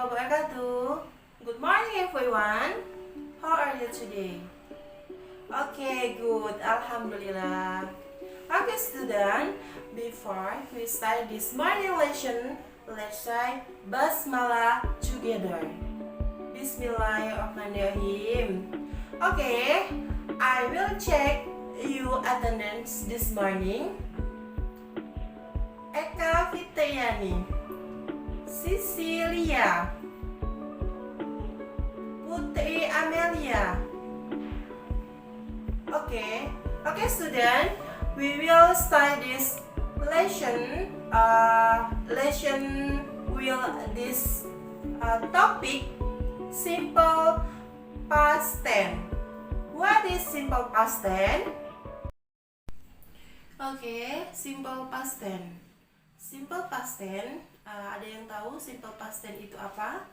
wabarakatuh. Good morning everyone. How are you today? Okay, good. Alhamdulillah. Okay, student. Before we start this morning lesson, let's say Basmalah together. Bismillahirrahmanirrahim. Okay, I will check your attendance this morning. Eka Fitayani, Cecilia, Putri Amelia. Okay, student, we will start this lesson. This topic simple past tense. What is simple past tense? Okay, simple past tense. Simple past tense, ada yang tahu simple past tense itu apa?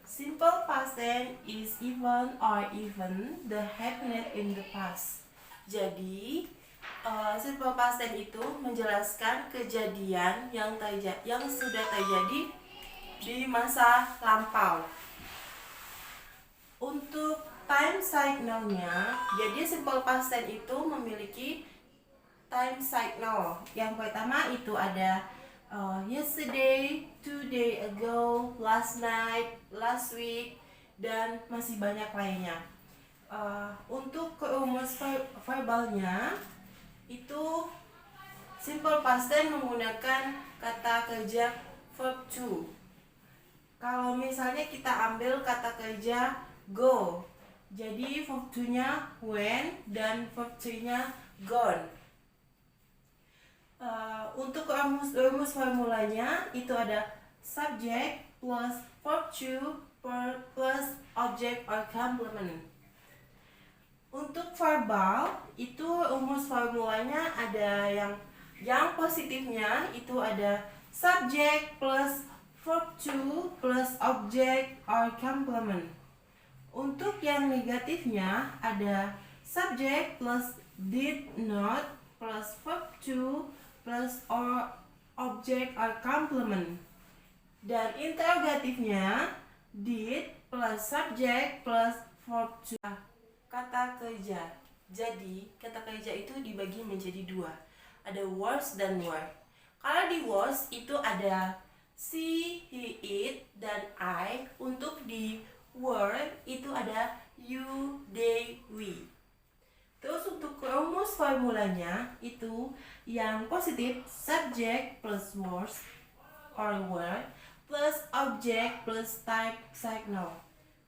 Simple past tense is even or even the happened in the past. Jadi, simple past tense itu menjelaskan kejadian yang sudah terjadi di masa lampau. Untuk time cycle-nya, jadi simple past tense itu memiliki time cycle. Yang pertama itu ada yesterday, 2 days ago, last night, last week, dan masih banyak lainnya. Untuk rumus verbalnya itu simple past tense menggunakan kata kerja verb to. Kalau misalnya kita ambil kata kerja go, jadi verb to-nya went dan verb 3-nya gone. Untuk rumus formulanya itu ada subject plus verb to plus object or complement. Untuk verbal itu rumus formulanya ada yang positifnya itu ada subject plus verb to plus object or complement. Untuk yang negatifnya ada subject plus did not plus verb to plus or object or complement. Dan interrogatifnya did plus subject plus verb to. Kata kerja. Jadi kata kerja itu dibagi menjadi dua. Ada was dan were. Kalau di was itu ada she, he, it, dan I. Untuk di were itu ada you, they, we. Terus untuk rumus formulanya itu yang positif subject plus was or were plus object plus type signal.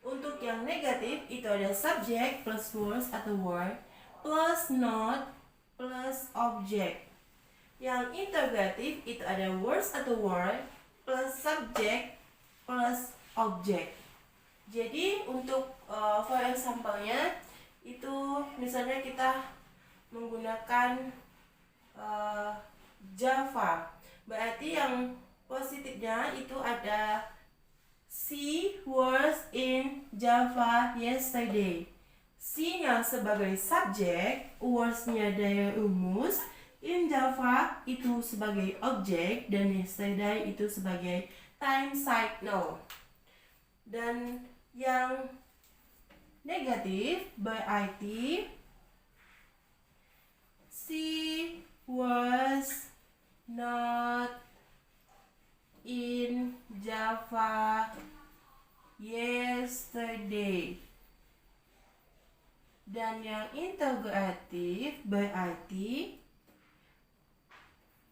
Untuk yang negatif itu ada subject plus was atau were plus not plus object. Yang interrogatif itu ada was atau were plus subject plus object. Jadi untuk for example-nya itu misalnya kita menggunakan Java, berarti yang positifnya itu ada she was in Java yesterday. She-nya sebagai subjek, was-nya dari rumus, in Java itu sebagai objek, dan yesterday itu sebagai time cycle. Dan yang negatif berarti she was not in Java yesterday. Dan yang interrogatif berarti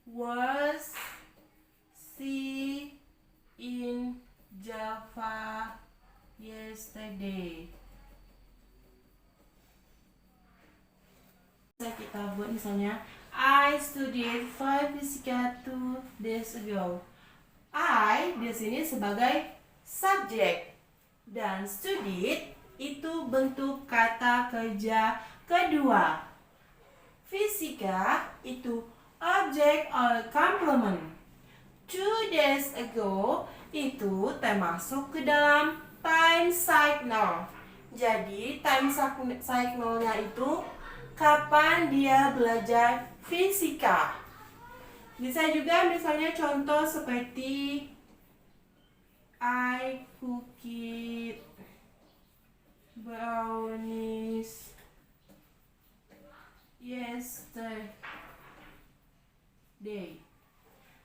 was she in Java yesterday. Kita buat misalnya I studied physics 2 days ago. I di sini sebagai subjek dan studied itu bentuk kata kerja kedua. Fisika itu objek or complement. 2 days ago itu termasuk ke dalam time cycle. Jadi time cycle-nya itu kapan dia belajar fisika. Bisa juga misalnya contoh seperti I cooked brownies yesterday.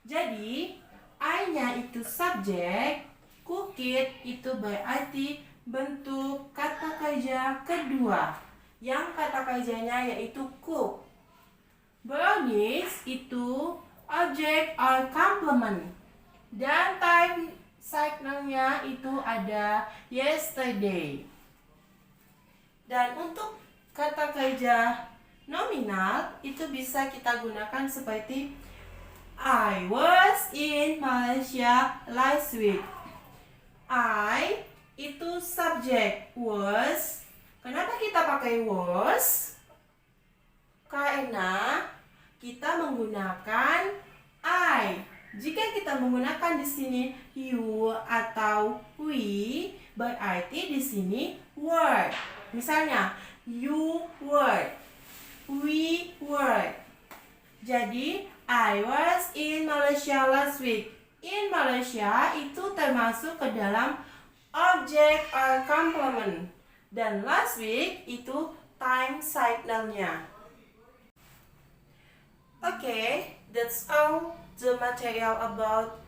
Jadi, I-nya itu subjek, cooked itu berarti bentuk kata kerja kedua. Yang kata kerjanya yaitu cook. Brownies itu object or complement. Dan time cycle-nya itu ada yesterday. Dan untuk kata kerja nominal itu bisa kita gunakan seperti I was in Malaysia last week. I itu subjek, was. Kenapa kita pakai was? Karena kita menggunakan I. Jika kita menggunakan di sini you atau we, berarti di sini were. Misalnya, you were, we were. Jadi, I was in Malaysia last week. In Malaysia itu termasuk ke dalam object or complement. Dan last week itu time cycle-nya. Okay, that's all the material about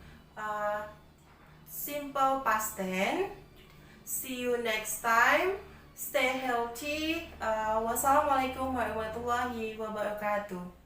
simple past tense. See you next time. Stay healthy. Wassalamualaikum warahmatullahi wabarakatuh.